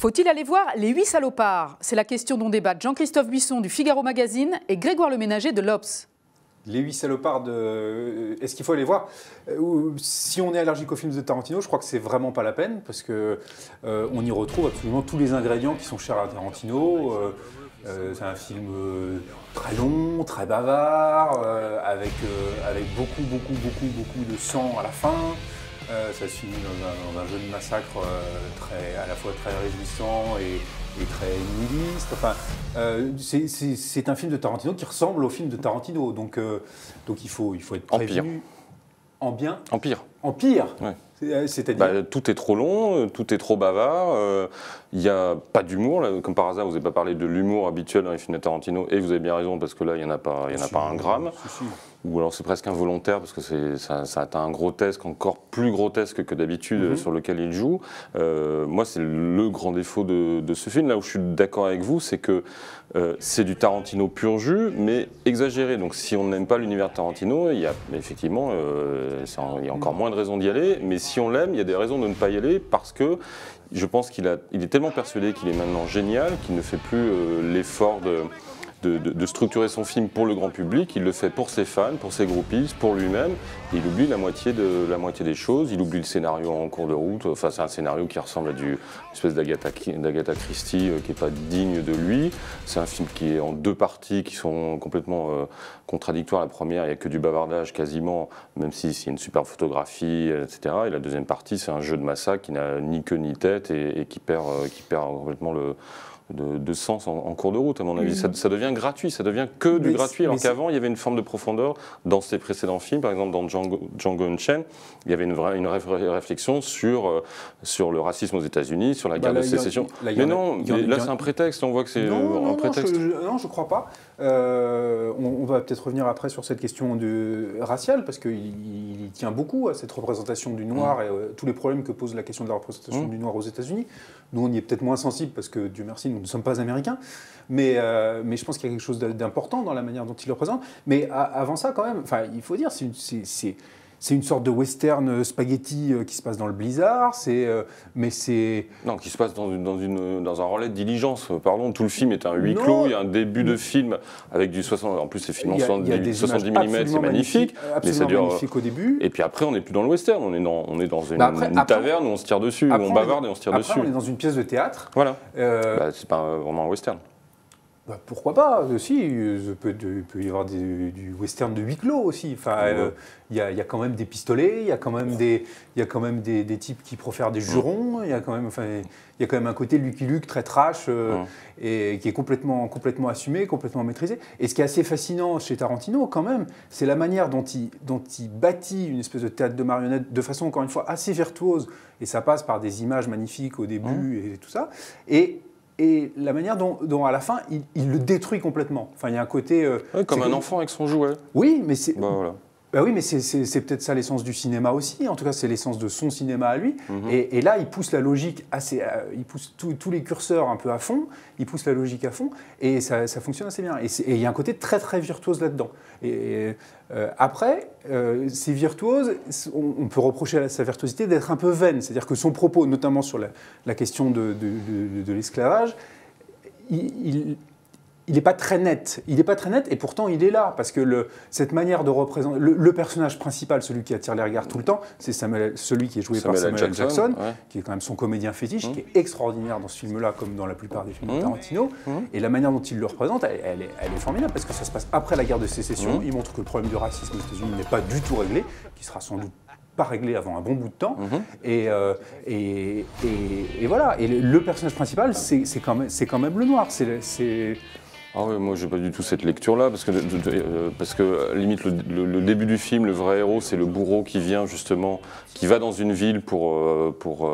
Faut-il aller voir Les 8 salopards? C'est la question dont débattent Jean-Christophe Buisson du Figaro Magazine et Grégoire Leménager de l'Obs. Les 8 salopards, est-ce qu'il faut aller voir? Si on est allergique aux films de Tarantino, je crois que c'est vraiment pas la peine, parce que on y retrouve absolument tous les ingrédients qui sont chers à Tarantino. C'est un film très long, très bavard, avec beaucoup de sang à la fin. Ça se finit dans un jeu de massacre à la fois très réjouissant et très nihiliste. Enfin, c'est un film de Tarantino qui ressemble au film de Tarantino, donc il faut être prévenu. En bien. En pire. En pire. Ouais. C'est-à-dire tout est trop long, tout est trop bavard, il n'y a pas d'humour. Comme par hasard, vous n'avez pas parlé de l'humour habituel dans les films de Tarantino, et vous avez bien raison, parce que là, il n'y en a pas un gramme. Si. Ou alors c'est presque involontaire, parce que ça atteint un grotesque encore plus grotesque que d'habitude sur lequel il joue. Moi, c'est le grand défaut de ce film. Là où je suis d'accord avec vous, c'est que c'est du Tarantino pur jus, mais exagéré. Donc si on n'aime pas l'univers de Tarantino, il y a effectivement il y a encore moins de raisons d'y aller. Mais si on l'aime, il y a des raisons de ne pas y aller, parce que je pense qu'il est tellement persuadé qu'il est maintenant génial, qu'il ne fait plus l'effort de structurer son film pour le grand public. Il le fait pour ses fans, pour ses groupies, pour lui-même. Il oublie la moitié des choses. Il oublie le scénario en cours de route. Enfin, c'est un scénario qui ressemble à une espèce d'Agatha Christie qui n'est pas digne de lui. C'est un film qui est en deux parties qui sont complètement contradictoires. La première, il n'y a que du bavardage quasiment, même si c'est une superbe photographie, etc. Et la deuxième partie, c'est un jeu de massacre qui n'a ni queue ni tête et qui perd complètement de sens en cours de route, à mon avis. Ça devient gratuit, ça devient que du gratuit, alors qu'avant, il y avait une forme de profondeur dans ses précédents films. Par exemple, dans Django Unchained, il y avait une réflexion sur le racisme aux États-Unis, sur la guerre de sécession. Mais non, là, c'est un prétexte, on voit que c'est un prétexte. Non, je ne crois pas. On va peut-être revenir après sur cette question raciale, parce qu'il tient beaucoup à cette représentation du noir et tous les problèmes que pose la question de la représentation du noir aux États-Unis. Nous, on y est peut-être moins sensible, parce que, Dieu merci, nous ne sommes pas américains, mais je pense qu'il y a quelque chose d'important dans la manière dont il le représente. Mais avant ça, quand même, il faut dire, c'est une sorte de western spaghetti qui se passe dans le blizzard, mais c'est... Non, qui se passe dans un relais de diligence. Pardon, tout le film est un huis clos, il y a un début de film avec du 60... En plus, c'est filmé en 70 mm, c'est magnifique. Absolument magnifique au début. Et puis après, on n'est plus dans le western, on est dans une taverne où on se tire dessus, où on bavarde et on se tire dessus. Après, on est dans une pièce de théâtre. Voilà. C'est pas vraiment un western. Pourquoi pas aussi, il peut y avoir du western de huis clos aussi. Il y a quand même des pistolets, il y a quand même des types qui profèrent des jurons, il y a quand même un côté Lucky Luke très trash et qui est complètement assumé, complètement maîtrisé. Et ce qui est assez fascinant chez Tarantino quand même, c'est la manière dont il bâtit une espèce de théâtre de marionnettes de façon encore une fois assez virtuose, et ça passe par des images magnifiques au début et tout ça. Et la manière dont à la fin, il le détruit complètement. Enfin, il y a un côté... comme un enfant avec son jouet. Oui, mais c'est... Voilà. Oui, mais c'est peut-être ça l'essence du cinéma aussi. En tout cas, c'est l'essence de son cinéma à lui. Et là, il pousse la logique il pousse tous les curseurs un peu à fond. Il pousse la logique à fond, et ça fonctionne assez bien. Et il y a un côté très très virtuose là-dedans. Et après, ces virtuoses, on peut reprocher à sa virtuosité d'être un peu vaine. C'est-à-dire que son propos, notamment sur la question de l'esclavage, il n'est pas très net. Il n'est pas très net, et pourtant il est là, parce que cette manière de représenter le personnage principal, celui qui attire les regards tout le temps, c'est celui qui est joué par Samuel L. Jackson, qui est quand même son comédien fétiche, qui est extraordinaire dans ce film-là, comme dans la plupart des films de Tarantino. Et la manière dont il le représente, elle est formidable, parce que ça se passe après la guerre de sécession. Il montre que le problème du racisme aux États-Unis n'est pas du tout réglé, qui sera sans doute pas réglé avant un bon bout de temps. Et voilà. Et le personnage principal, c'est quand même le noir. Ah oui, moi j'ai pas du tout cette lecture-là, parce que limite le début du film, le vrai héros, c'est le bourreau qui vient justement, qui va dans une ville pour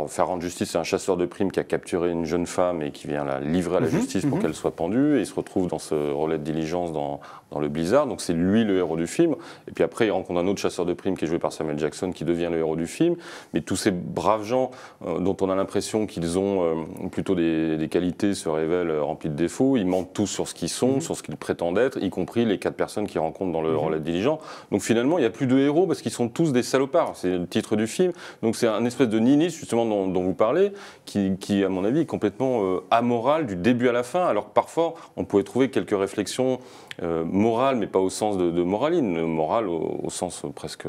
faire rendre justice à un chasseur de primes qui a capturé une jeune femme et qui vient la livrer à la justice pour qu'elle soit pendue, et il se retrouve dans ce relais de diligence dans le blizzard, donc c'est lui le héros du film. Et puis après il rencontre un autre chasseur de primes qui est joué par Samuel Jackson, qui devient le héros du film. Mais tous ces braves gens dont on a l'impression qu'ils ont plutôt des qualités se révèlent remplis de défauts. Ils mentent tous sur ce qu'ils sont, sur ce qu'ils prétendent être, y compris les 4 personnes qu'ils rencontrent dans le relais de diligence. Donc finalement il n'y a plus de héros, parce qu'ils sont tous des salopards, c'est le titre du film. Donc c'est un espèce de nihilisme justement dont vous parlez, qui, à mon avis, est complètement amoral du début à la fin, alors que parfois on pouvait trouver quelques réflexions morales, mais pas au sens de moraline, morale au sens presque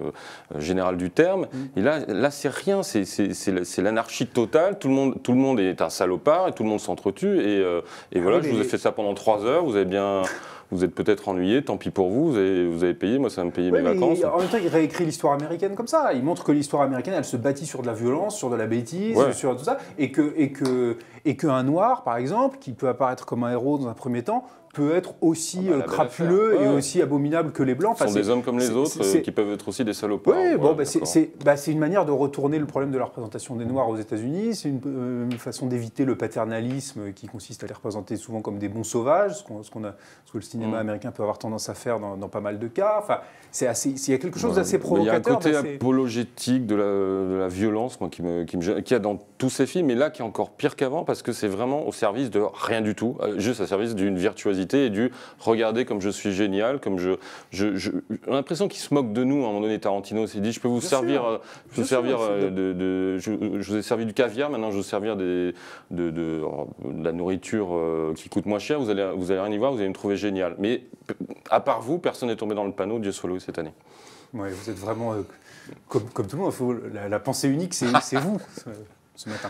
général du terme. Et là c'est rien, c'est l'anarchie totale, tout le monde est un salopard et tout le monde s'entretue. Et voilà, je vous ai fait ça pendant 3 heures, vous êtes peut-être ennuyé, tant pis pour vous, vous avez payé, moi ça va me payer mes vacances. En même temps, il réécrit l'histoire américaine comme ça. Il montre que l'histoire américaine, elle se bâtit sur de la violence, sur de la bêtise, sur tout ça. Et qu'un noir, par exemple, qui peut apparaître comme un héros dans un premier temps, peut être aussi crapuleux et aussi abominable que les Blancs. Ce sont des hommes comme les autres qui peuvent être aussi des salopards. Oui, bon, c'est une manière de retourner le problème de la représentation des Noirs aux États-Unis. C'est une façon d'éviter le paternalisme qui consiste à les représenter souvent comme des bons sauvages, ce que le cinéma américain peut avoir tendance à faire dans pas mal de cas. Enfin, il y a quelque chose d'assez provocateur. Il y a un côté apologétique de la violence moi, qui y a dans tous ces films, et là qui est encore pire qu'avant parce que c'est vraiment au service de rien du tout, juste au service d'une virtuosité et du regardez comme je suis génial, comme j'ai l'impression qu'il se moque de nous à un moment donné. Tarantino s'est dit je peux vous servir, je vous ai servi du caviar, maintenant je vais vous servir de la nourriture qui coûte moins cher, vous allez rien y voir, vous allez me trouver génial. Mais à part vous, personne n'est tombé dans le panneau, Dieu soit loué cette année. Ouais, vous êtes vraiment comme tout le monde, la pensée unique, c'est vous ce matin.